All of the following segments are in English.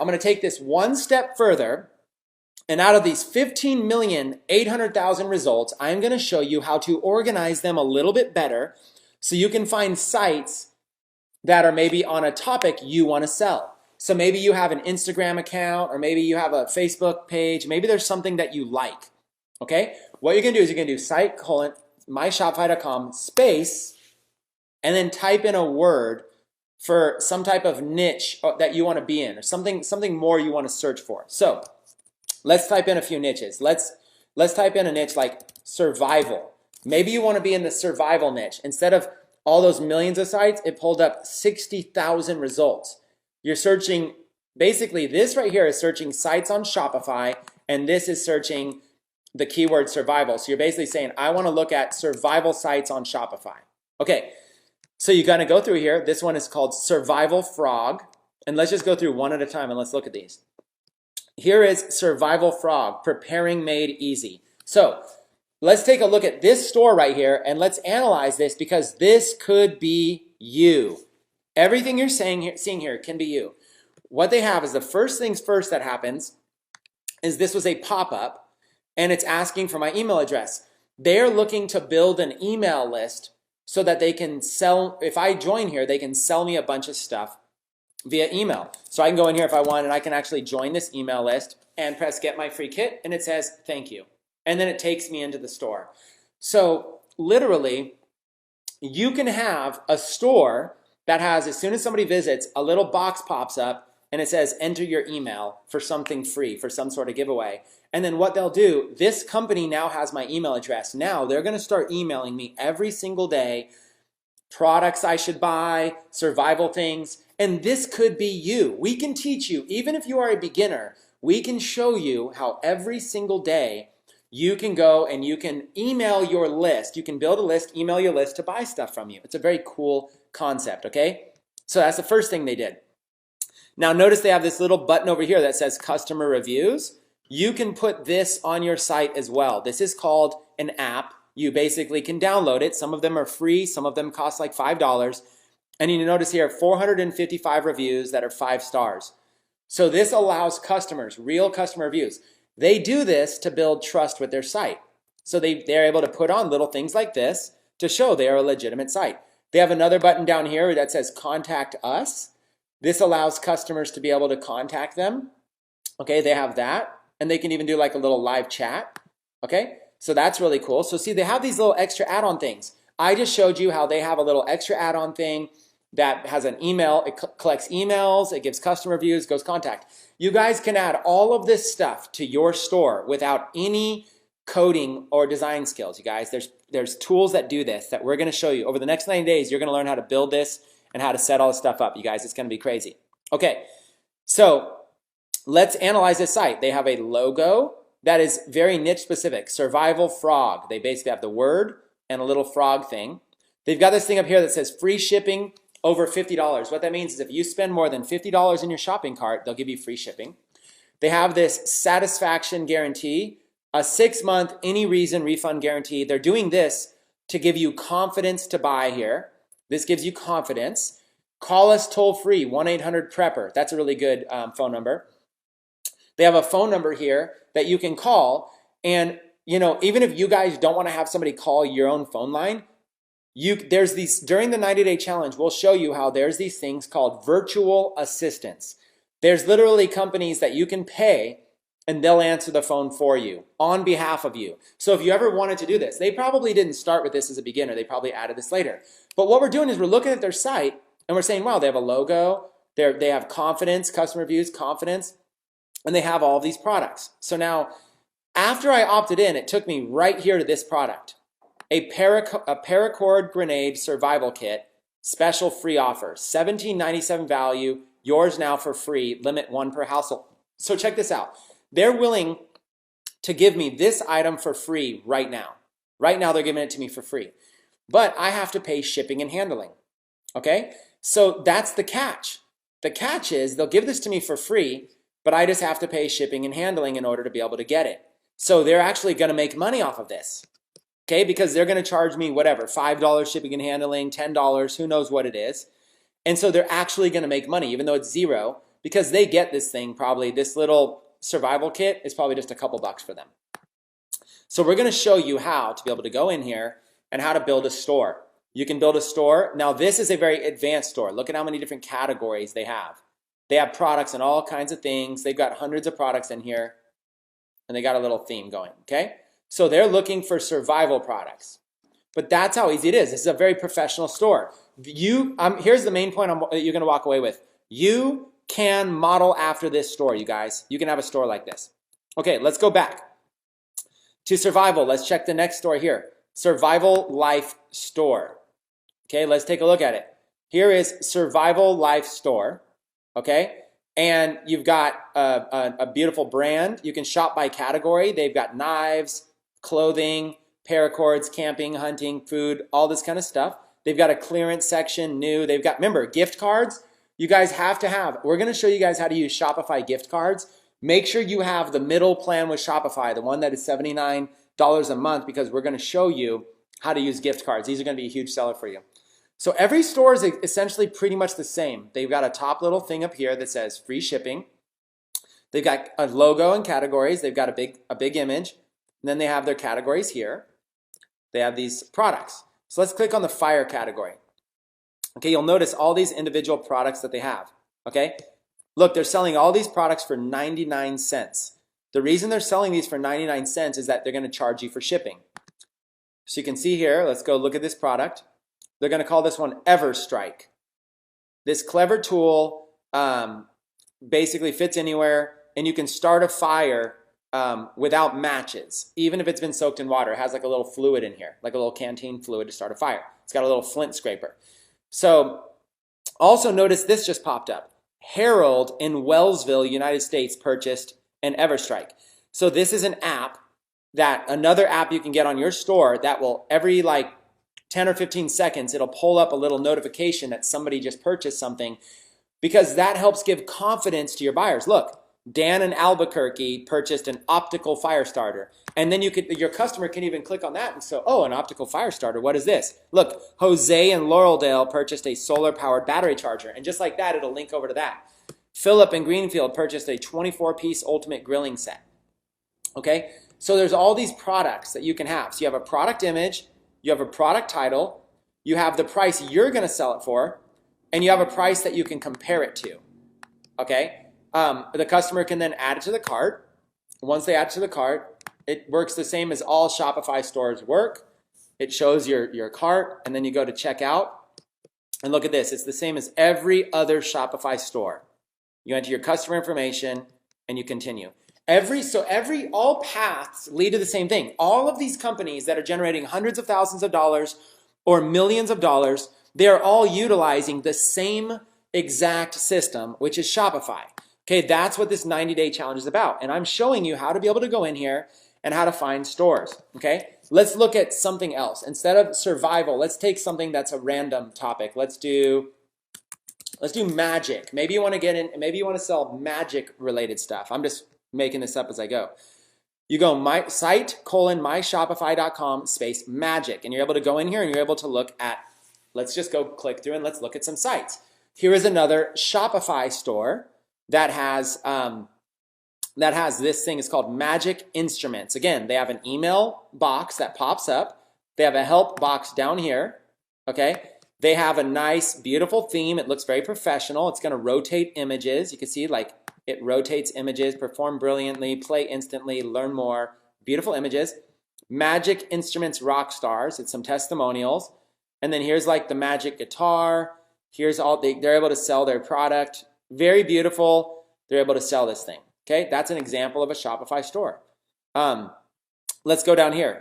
I'm going to take this one step further. And out of these 15,800,000 results, I'm going to show you how to organize them a little bit better so you can find sites that are maybe on a topic you want to sell. So maybe you have an Instagram account, or maybe you have a Facebook page. Maybe there's something that you like. Okay? What you're going to do is you're going to do site : myshopify.com space, and then type in a word for some type of niche that you want to be in, or something more you want to search for. So let's type in a few niches. Let's type in a niche like survival. Maybe you want to be in the survival niche. Instead of all those millions of sites, it pulled up 60,000 results. You're searching, basically this right here is searching sites on Shopify, and this is searching the keyword survival. So you're basically saying, I want to look at survival sites on Shopify. Okay, so you're going to go through here. This one is called Survival Frog. And let's just go through one at a time and let's look at these. Here is Survival Frog, preparing made easy. So let's take a look at this store right here and let's analyze this, because this could be you. Everything you're seeing here can be you. What they have is, the first things first that happens is this was a pop-up and it's asking for my email address. They're looking to build an email list so that they can sell, if I join here, they can sell me a bunch of stuff via email. So I can go in here if I want, and I can actually join this email list and press get my free kit, and it says thank you. And then it takes me into the store. So literally, you can have a store that has, as soon as somebody visits, a little box pops up and it says enter your email for something free, for some sort of giveaway. And then what they'll do, this company now has my email address. Now they're going to start emailing me every single day, products I should buy, survival things. And this could be you. We can teach you, even if you are a beginner, we can show you how every single day you can go and you can email your list. You can build a list, email your list to buy stuff from you. It's a very cool concept, okay? So that's the first thing they did. Now notice they have this little button over here that says customer reviews. You can put this on your site as well. This is called an app. You basically can download it. Some of them are free. Some of them cost like $5. And you notice here 455 reviews that are 5 stars. So this allows customers, real customer reviews. They do this to build trust with their site. So they're able to put on little things like this to show they are a legitimate site. They have another button down here that says contact us. This allows customers to be able to contact them. Okay, they have that. And they can even do like a little live chat. Okay, so that's really cool. So see, they have these little extra add-on things. I just showed you how they have a little extra add-on thing that has an email. It collects emails, it gives customer reviews, goes contact. You guys can add all of this stuff to your store without any coding or design skills, you guys. There's tools that do this that we're going to show you. Over the next 90 days, you're going to learn how to build this and how to set all this stuff up, you guys. It's going to be crazy. Okay, so let's analyze this site. They have a logo that is very niche specific. Survival Frog. They basically have the word and a little frog thing. They've got this thing up here that says free shipping over $50. What that means is if you spend more than $50 in your shopping cart, they'll give you free shipping. They have this satisfaction guarantee, a 6-month any reason refund guarantee. They're doing this to give you confidence to buy here. This gives you confidence. Call us toll free, 1-800-PREPPER. That's a really good phone number. They have a phone number here that you can call, and even if you guys don't want to have somebody call your own phone line, there's these, during the 90-day challenge, we'll show you how there's these things called virtual assistants. There's literally companies that you can pay and they'll answer the phone for you on behalf of you. So if you ever wanted to do this, they probably didn't start with this as a beginner. They probably added this later. But what we're doing is we're looking at their site and we're saying, wow, they have a logo, they have confidence, customer reviews, confidence, and they have all these products. So now, after I opted in, it took me right here to this product. A paracord grenade survival kit, special free offer, $17.97 value, yours now for free, limit 1 per household. So check this out. They're willing to give me this item for free right now. Right now they're giving it to me for free. But I have to pay shipping and handling. Okay? So that's the catch. The catch is they'll give this to me for free, but I just have to pay shipping and handling in order to be able to get it. So they're actually going to make money off of this. Okay, because they're going to charge me whatever, $5 shipping and handling, $10, who knows what it is. And so they're actually going to make money, even though it's zero. because they get this thing probably, this little survival kit is probably just a couple bucks for them. So we're going to show you how to be able to go in here and how to build a store. You can build a store. Now this is a very advanced store. Look at how many different categories they have. They have products and all kinds of things. They've got hundreds of products in here, and they got a little theme going, okay? So they're looking for survival products. But that's how easy it is. This is a very professional store. Here's the main point you're going to walk away with. You can model after this store, you guys. You can have a store like this. Okay, let's go back to survival. Let's check the next store here. Survival Life Store. Okay, let's take a look at it. Here is Survival Life Store. Okay, and you've got a beautiful brand. You can shop by category. They've got knives, clothing, paracords, camping, hunting, food, all this kind of stuff. They've got a clearance section, new. They've got, remember, gift cards. You guys have to have. We're going to show you guys how to use Shopify gift cards. Make sure you have the middle plan with Shopify, the one that is $79 a month, because we're going to show you how to use gift cards. These are going to be a huge seller for you. So every store is essentially pretty much the same. They've got a top little thing up here that says free shipping. They've got a logo and categories. They've got a big image. And then they have their categories here. They have these products. So let's click on the fire category. Okay, you'll notice all these individual products that they have. Okay, look, they're selling all these products for 99 cents. The reason they're selling these for 99 cents is that they're going to charge you for shipping. So you can see here, let's go look at this product. They're going to call this one Everstrike. This clever tool basically fits anywhere, and you can start a fire without matches, even if it's been soaked in water. It has like a little fluid in here, like a little canteen fluid to start a fire. It's got a little flint scraper. So also notice this just popped up. Harold in Wellsville, United States purchased an Everstrike. So this is an app, another app you can get on your store that will every like 10 or 15 seconds, it'll pull up a little notification that somebody just purchased something, because that helps give confidence to your buyers. Look, Dan in Albuquerque purchased an optical fire starter. And then your customer can even click on that and say, oh, an optical fire starter, what is this? Look, Jose in Laureldale purchased a solar powered battery charger. And just like that, it'll link over to that. Philip in Greenfield purchased a 24-piece ultimate grilling set. Okay, so there's all these products that you can have. So you have a product image, you have a product title, you have the price you're going to sell it for, and you have a price that you can compare it to. Okay, the customer can then add it to the cart. Once they add it to the cart, it works the same as all Shopify stores work. It shows your cart, and then you go to checkout. And look at this. It's the same as every other Shopify store. You enter your customer information, and you continue. All paths lead to the same thing. All of these companies that are generating hundreds of thousands of dollars or millions of dollars, they are all utilizing the same exact system, which is Shopify. Okay, that's what this 90-day challenge is about. And I'm showing you how to be able to go in here and how to find stores. Okay, let's look at something else. Instead of survival, let's take something that's a random topic. Let's do magic. Maybe you want to sell magic related stuff. I'm just making this up as I go. You go myshopify.com/magic, and you're able to go in here and you're able to look at, let's just go click through and let's look at some sites. Here is another Shopify store that has this thing. It's called Magic Instruments. Again, they have an email box that pops up. They have a help box down here. Okay. They have a nice, beautiful theme. It looks very professional. It's going to rotate images. You can see like it rotates images, perform brilliantly, play instantly, learn more. Beautiful images. Magic Instruments rock stars. It's some testimonials. And then here's like the magic guitar. Here's they're able to sell their product. Very beautiful. They're able to sell this thing. Okay, that's an example of a Shopify store. Let's go down here.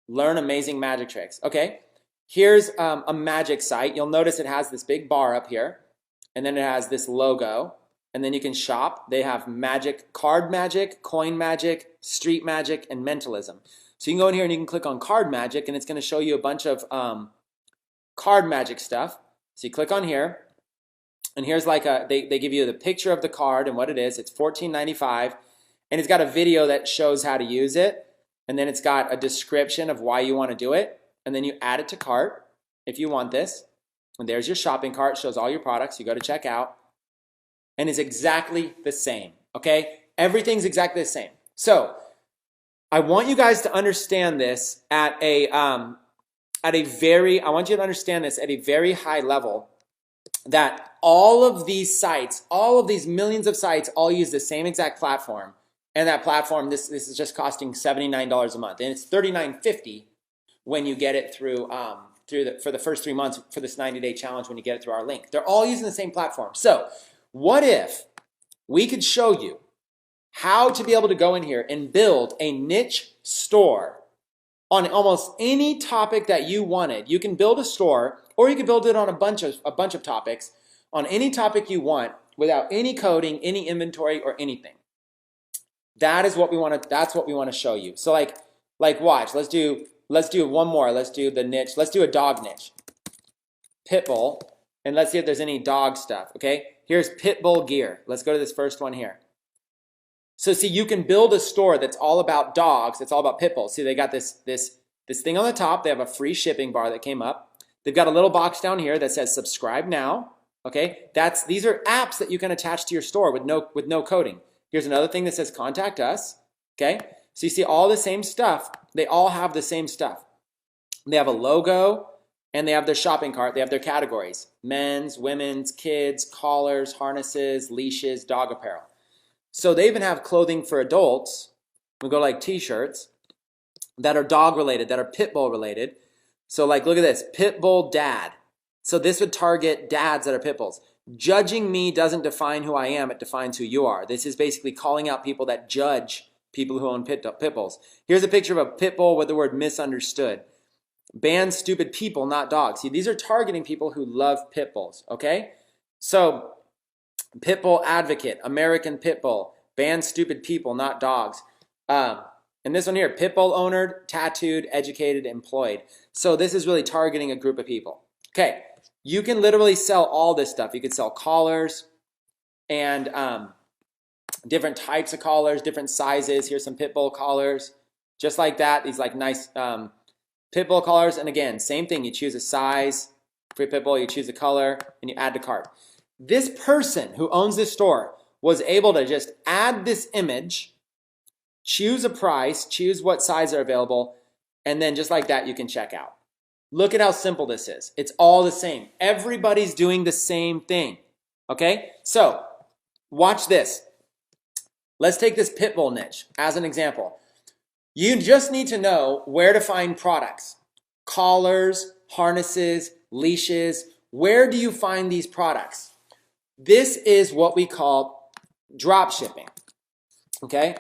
Learn amazing magic tricks. Okay, here's a magic site. You'll notice it has this big bar up here, and then it has this logo, and then you can shop. They have magic, card magic, coin magic, street magic, and mentalism. So you can go in here and you can click on card magic, and it's going to show you a bunch of card magic stuff. So you click on here, and here's like they give you the picture of the card and what it is. It's $14.95, and it's got a video that shows how to use it, and then it's got a description of why you want to do it, and then you add it to cart if you want this. And there's your shopping cart. Shows all your products. You go to checkout, and is exactly the same, okay? Everything's exactly the same. So I want you guys to understand this at a very high level, that all of these sites, all of these millions of sites all use the same exact platform. And that platform, this is just costing $79 a month. And it's $39.50 when you get it through, for the first 3 months for this 90-day challenge when you get it through our link. They're all using the same platform. So what if we could show you how to be able to go in here and build a niche store on almost any topic that you wanted? You can build a store, or you can build it on a bunch of topics, on any topic you want, without any coding, any inventory, or anything. That's what we want to show you. So like watch. Let's do one more. Let's do the niche. Let's do a dog niche. Pitbull, and let's see if there's any dog stuff. Okay, here's Pitbull gear. Let's go to this first one here. So see, you can build a store that's all about dogs. It's all about pit bulls. See, they got this thing on the top. They have a free shipping bar that came up. They've got a little box down here that says subscribe now. Okay, these are apps that you can attach to your store with no coding. Here's another thing that says contact us. Okay, so you see all the same stuff. They all have the same stuff. They have a logo, and they have their shopping cart. They have their categories: men's, women's, kids, collars, harnesses, leashes, dog apparel. So they even have clothing for adults. We go like t-shirts that are dog related, that are pit bull related. So like, look at this, pit bull dad. So this would target dads that are pit bulls. Judging me doesn't define who I am, it defines who you are. This is basically calling out people that judge people who own pit bulls. Here's a picture of a pit bull with the word misunderstood. Ban stupid people, not dogs. See, these are targeting people who love pit bulls, okay? So pit bull advocate, American pit bull, ban stupid people, not dogs. And this one here, pit bull owner, tattooed, educated, employed. So this is really targeting a group of people. Okay, you can literally sell all this stuff. You could sell collars and different types of collars, different sizes. Here's some pit bull collars, just like that. These like nice pit bull collars. And again, same thing. You choose a size for your pit bull, you choose a color, and you add to cart. This person who owns this store was able to just add this image, choose a price, choose what size are available, and then just like that, you can check out. Look at how simple this is. It's all the same. Everybody's doing the same thing. Okay? So, watch this. Let's take this pit bull niche as an example. You just need to know where to find products. Collars, harnesses, leashes. Where do you find these products? This is what we call drop shipping. Okay?